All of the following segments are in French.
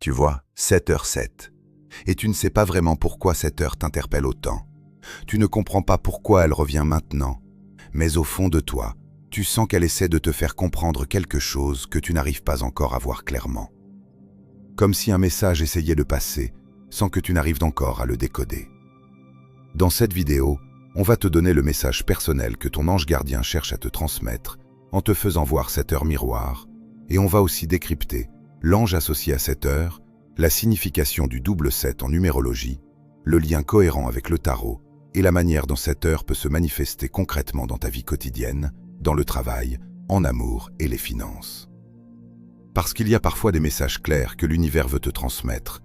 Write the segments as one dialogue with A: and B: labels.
A: Tu vois, 7h07. Et tu ne sais pas vraiment pourquoi cette heure t'interpelle autant. Tu ne comprends pas pourquoi elle revient maintenant. Mais au fond de toi, tu sens qu'elle essaie de te faire comprendre quelque chose que tu n'arrives pas encore à voir clairement. Comme si un message essayait de passer, sans que tu n'arrives encore à le décoder. Dans cette vidéo, on va te donner le message personnel que ton ange gardien cherche à te transmettre en te faisant voir cette heure miroir, et on va aussi décrypter l'ange associé à cette heure, la signification du double 7 en numérologie, le lien cohérent avec le tarot et la manière dont cette heure peut se manifester concrètement dans ta vie quotidienne, dans le travail, en amour et les finances. Parce qu'il y a parfois des messages clairs que l'univers veut te transmettre,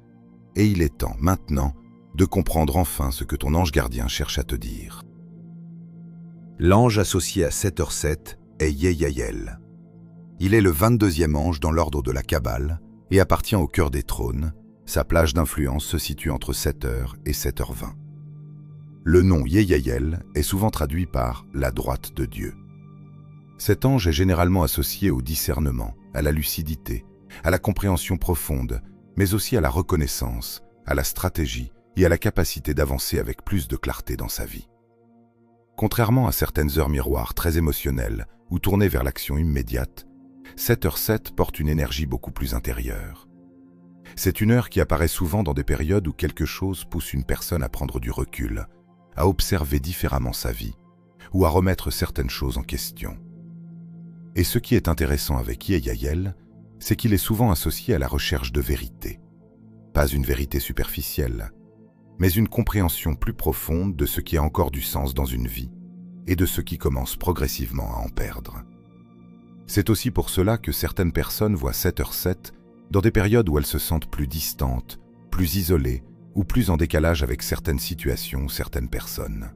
A: et il est temps, maintenant, de comprendre enfin ce que ton ange gardien cherche à te dire. L'ange associé à 7h07 est Yeyael. Il est le 22e ange dans l'ordre de la Kabbale et appartient au cœur des trônes. Sa plage d'influence se situe entre 7h et 7h20. Le nom Yeyael est souvent traduit par « la droite de Dieu ». Cet ange est généralement associé au discernement, à la lucidité, à la compréhension profonde, mais aussi à la reconnaissance, à la stratégie et à la capacité d'avancer avec plus de clarté dans sa vie. Contrairement à certaines heures miroirs très émotionnelles ou tournées vers l'action immédiate, 7h07 porte une énergie beaucoup plus intérieure. C'est une heure qui apparaît souvent dans des périodes où quelque chose pousse une personne à prendre du recul, à observer différemment sa vie ou à remettre certaines choses en question. Et ce qui est intéressant avec Yeyael, c'est qu'il est souvent associé à la recherche de vérité. Pas une vérité superficielle, mais une compréhension plus profonde de ce qui a encore du sens dans une vie et de ce qui commence progressivement à en perdre. C'est aussi pour cela que certaines personnes voient 7h07 dans des périodes où elles se sentent plus distantes, plus isolées ou plus en décalage avec certaines situations ou certaines personnes.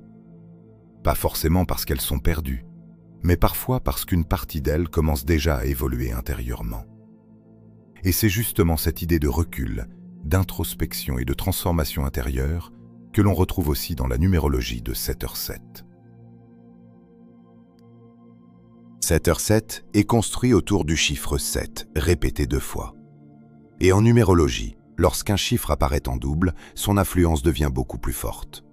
A: Pas forcément parce qu'elles sont perdues, mais parfois parce qu'une partie d'elles commence déjà à évoluer intérieurement. Et c'est justement cette idée de recul, d'introspection et de transformation intérieure que l'on retrouve aussi dans la numérologie de 7h07. 7h07 est construit autour du chiffre 7, répété 2 fois. Et en numérologie, lorsqu'un chiffre apparaît en double, son influence devient beaucoup plus forte.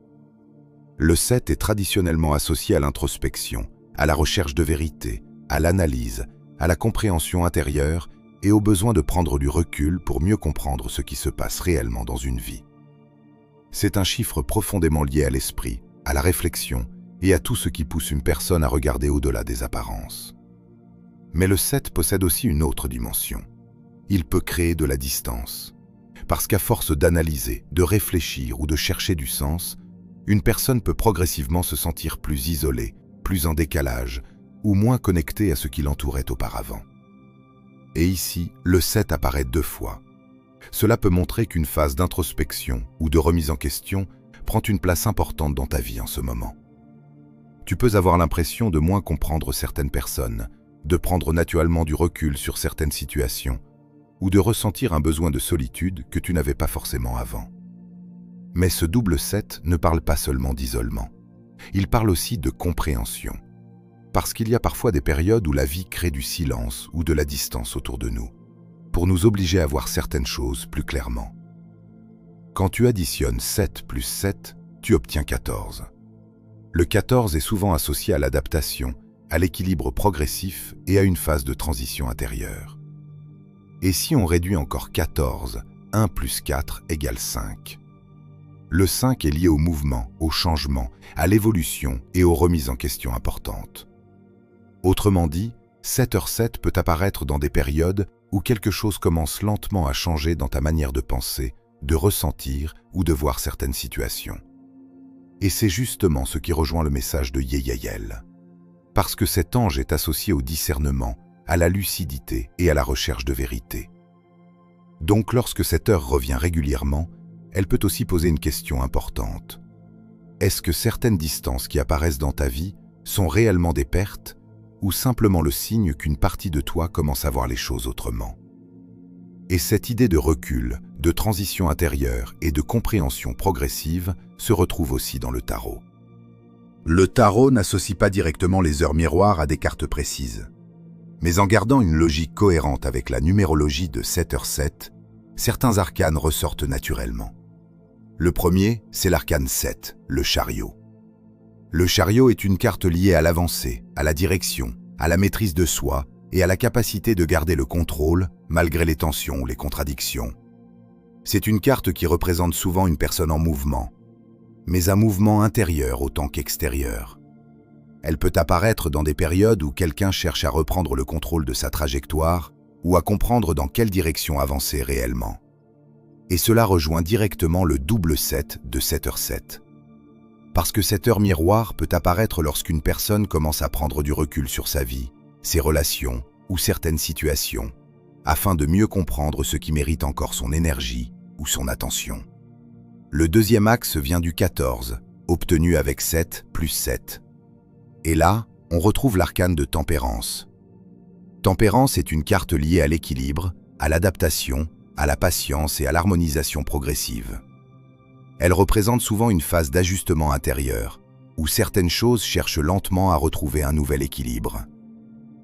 A: Le 7 est traditionnellement associé à l'introspection, à la recherche de vérité, à l'analyse, à la compréhension intérieure et au besoin de prendre du recul pour mieux comprendre ce qui se passe réellement dans une vie. C'est un chiffre profondément lié à l'esprit, à la réflexion et à tout ce qui pousse une personne à regarder au-delà des apparences. Mais le 7 possède aussi une autre dimension. Il peut créer de la distance. Parce qu'à force d'analyser, de réfléchir ou de chercher du sens, une personne peut progressivement se sentir plus isolée, plus en décalage ou moins connectée à ce qui l'entourait auparavant. Et ici, le 7 apparaît 2 fois. Cela peut montrer qu'une phase d'introspection ou de remise en question prend une place importante dans ta vie en ce moment. Tu peux avoir l'impression de moins comprendre certaines personnes, de prendre naturellement du recul sur certaines situations, ou de ressentir un besoin de solitude que tu n'avais pas forcément avant. Mais ce double 7 ne parle pas seulement d'isolement. Il parle aussi de compréhension. Parce qu'il y a parfois des périodes où la vie crée du silence ou de la distance autour de nous, pour nous obliger à voir certaines choses plus clairement. Quand tu additionnes 7 plus 7, tu obtiens 14. Le 14 est souvent associé à l'adaptation, à l'équilibre progressif et à une phase de transition intérieure. Et si on réduit encore 14, 1 plus 4 égale 5. Le 5 est lié au mouvement, au changement, à l'évolution et aux remises en question importantes. Autrement dit, 7h07 peut apparaître dans des périodes où quelque chose commence lentement à changer dans ta manière de penser, de ressentir ou de voir certaines situations. Et c'est justement ce qui rejoint le message de Yeyael. Parce que cet ange est associé au discernement, à la lucidité et à la recherche de vérité. Donc lorsque cette heure revient régulièrement, elle peut aussi poser une question importante. Est-ce que certaines distances qui apparaissent dans ta vie sont réellement des pertes ou simplement le signe qu'une partie de toi commence à voir les choses autrement? Et cette idée de recul, de transition intérieure et de compréhension progressive se retrouve aussi dans le tarot. Le tarot n'associe pas directement les heures miroirs à des cartes précises. Mais en gardant une logique cohérente avec la numérologie de 7h07, certains arcanes ressortent naturellement. Le premier, c'est l'arcane 7, le chariot. Le chariot est une carte liée à l'avancée, à la direction, à la maîtrise de soi et à la capacité de garder le contrôle malgré les tensions ou les contradictions. C'est une carte qui représente souvent une personne en mouvement, mais un mouvement intérieur autant qu'extérieur. Elle peut apparaître dans des périodes où quelqu'un cherche à reprendre le contrôle de sa trajectoire ou à comprendre dans quelle direction avancer réellement. Et cela rejoint directement le double 7 de 7h7. Parce que cette heure miroir peut apparaître lorsqu'une personne commence à prendre du recul sur sa vie, ses relations ou certaines situations, afin de mieux comprendre ce qui mérite encore son énergie ou son attention. Le deuxième axe vient du 14, obtenu avec 7 plus 7. Et là, on retrouve l'arcane de tempérance. Tempérance est une carte liée à l'équilibre, à l'adaptation, à la patience et à l'harmonisation progressive. Elle représente souvent une phase d'ajustement intérieur, où certaines choses cherchent lentement à retrouver un nouvel équilibre.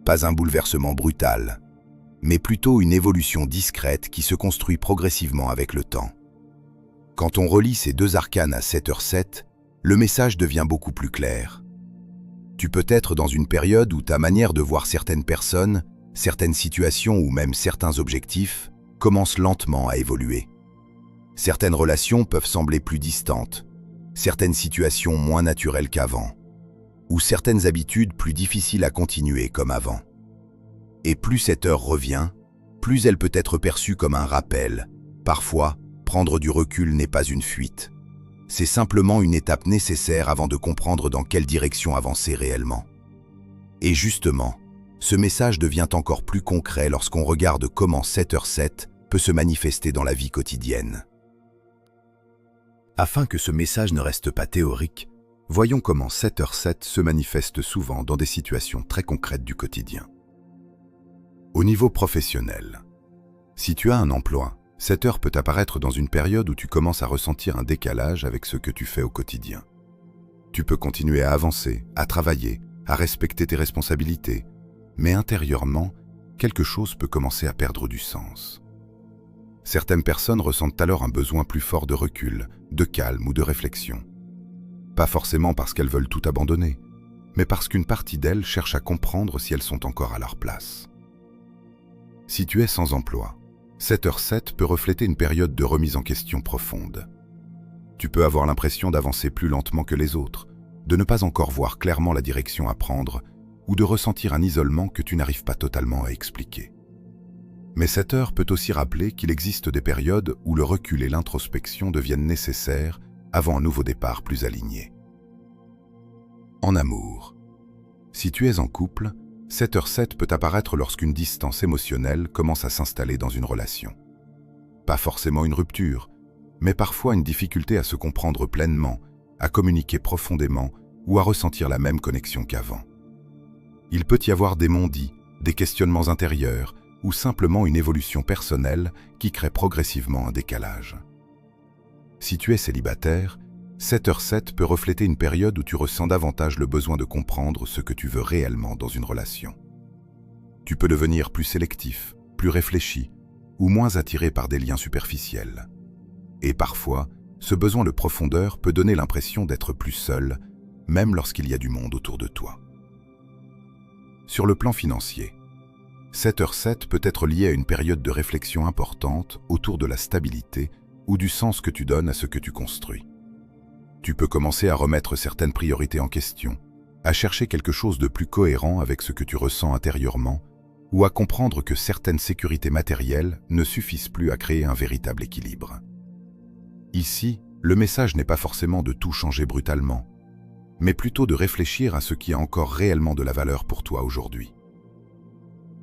A: Pas un bouleversement brutal, mais plutôt une évolution discrète qui se construit progressivement avec le temps. Quand on relie ces deux arcanes à 7h7, le message devient beaucoup plus clair. Tu peux être dans une période où ta manière de voir certaines personnes, certaines situations ou même certains objectifs commence lentement à évoluer. Certaines relations peuvent sembler plus distantes, certaines situations moins naturelles qu'avant, ou certaines habitudes plus difficiles à continuer comme avant. Et plus cette heure revient, plus elle peut être perçue comme un rappel. Parfois, prendre du recul n'est pas une fuite. C'est simplement une étape nécessaire avant de comprendre dans quelle direction avancer réellement. Et justement, ce message devient encore plus concret lorsqu'on regarde comment 7h7 peut se manifester dans la vie quotidienne. Afin que ce message ne reste pas théorique, voyons comment 7h7 se manifeste souvent dans des situations très concrètes du quotidien. Au niveau professionnel, si tu as un emploi, 7h peut apparaître dans une période où tu commences à ressentir un décalage avec ce que tu fais au quotidien. Tu peux continuer à avancer, à travailler, à respecter tes responsabilités, mais intérieurement, quelque chose peut commencer à perdre du sens. Certaines personnes ressentent alors un besoin plus fort de recul, de calme ou de réflexion. Pas forcément parce qu'elles veulent tout abandonner, mais parce qu'une partie d'elles cherche à comprendre si elles sont encore à leur place. Si tu es sans emploi, 7h7 peut refléter une période de remise en question profonde. Tu peux avoir l'impression d'avancer plus lentement que les autres, de ne pas encore voir clairement la direction à prendre ou de ressentir un isolement que tu n'arrives pas totalement à expliquer. Mais cette heure peut aussi rappeler qu'il existe des périodes où le recul et l'introspection deviennent nécessaires avant un nouveau départ plus aligné. En amour. Si tu es en couple, 7h7 peut apparaître lorsqu'une distance émotionnelle commence à s'installer dans une relation. Pas forcément une rupture, mais parfois une difficulté à se comprendre pleinement, à communiquer profondément ou à ressentir la même connexion qu'avant. Il peut y avoir des non-dits, des questionnements intérieurs, ou simplement une évolution personnelle qui crée progressivement un décalage. Si tu es célibataire, 7h7 peut refléter une période où tu ressens davantage le besoin de comprendre ce que tu veux réellement dans une relation. Tu peux devenir plus sélectif, plus réfléchi, ou moins attiré par des liens superficiels. Et parfois, ce besoin de profondeur peut donner l'impression d'être plus seul, même lorsqu'il y a du monde autour de toi. Sur le plan financier, 7h7 peut être lié à une période de réflexion importante autour de la stabilité ou du sens que tu donnes à ce que tu construis. Tu peux commencer à remettre certaines priorités en question, à chercher quelque chose de plus cohérent avec ce que tu ressens intérieurement ou à comprendre que certaines sécurités matérielles ne suffisent plus à créer un véritable équilibre. Ici, le message n'est pas forcément de tout changer brutalement, mais plutôt de réfléchir à ce qui a encore réellement de la valeur pour toi aujourd'hui.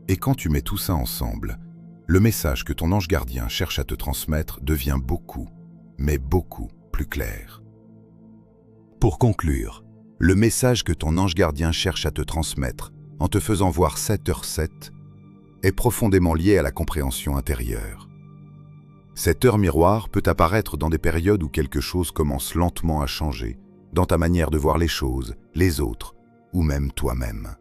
A: Et quand tu mets tout ça ensemble, le message que ton ange gardien cherche à te transmettre devient beaucoup, mais beaucoup plus clair. Pour conclure, le message que ton ange gardien cherche à te transmettre en te faisant voir 7h7 est profondément lié à la compréhension intérieure. Cette heure miroir peut apparaître dans des périodes où quelque chose commence lentement à changer, dans ta manière de voir les choses, les autres, ou même toi-même.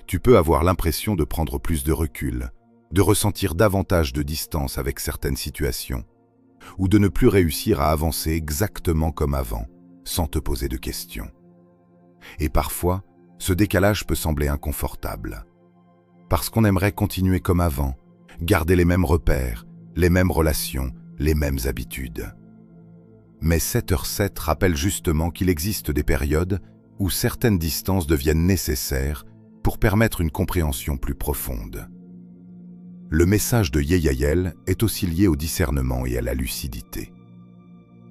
A: Tu peux avoir l'impression de prendre plus de recul, de ressentir davantage de distance avec certaines situations, ou de ne plus réussir à avancer exactement comme avant, sans te poser de questions. Et parfois, ce décalage peut sembler inconfortable, parce qu'on aimerait continuer comme avant, garder les mêmes repères, les mêmes relations, les mêmes habitudes. Mais 7h7 rappelle justement qu'il existe des périodes où certaines distances deviennent nécessaires pour permettre une compréhension plus profonde. Le message de Yeyael est aussi lié au discernement et à la lucidité.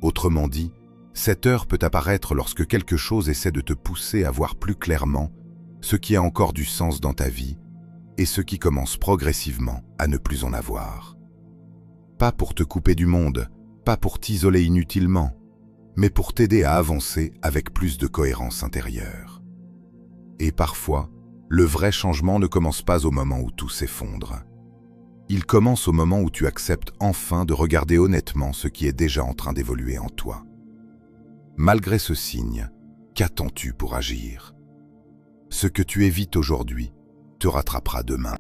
A: Autrement dit, cette heure peut apparaître lorsque quelque chose essaie de te pousser à voir plus clairement ce qui a encore du sens dans ta vie et ce qui commence progressivement à ne plus en avoir. Pas pour te couper du monde, pas pour t'isoler inutilement, mais pour t'aider à avancer avec plus de cohérence intérieure. Et parfois, le vrai changement ne commence pas au moment où tout s'effondre. Il commence au moment où tu acceptes enfin de regarder honnêtement ce qui est déjà en train d'évoluer en toi. Malgré ce signe, qu'attends-tu pour agir? Ce que tu évites aujourd'hui te rattrapera demain.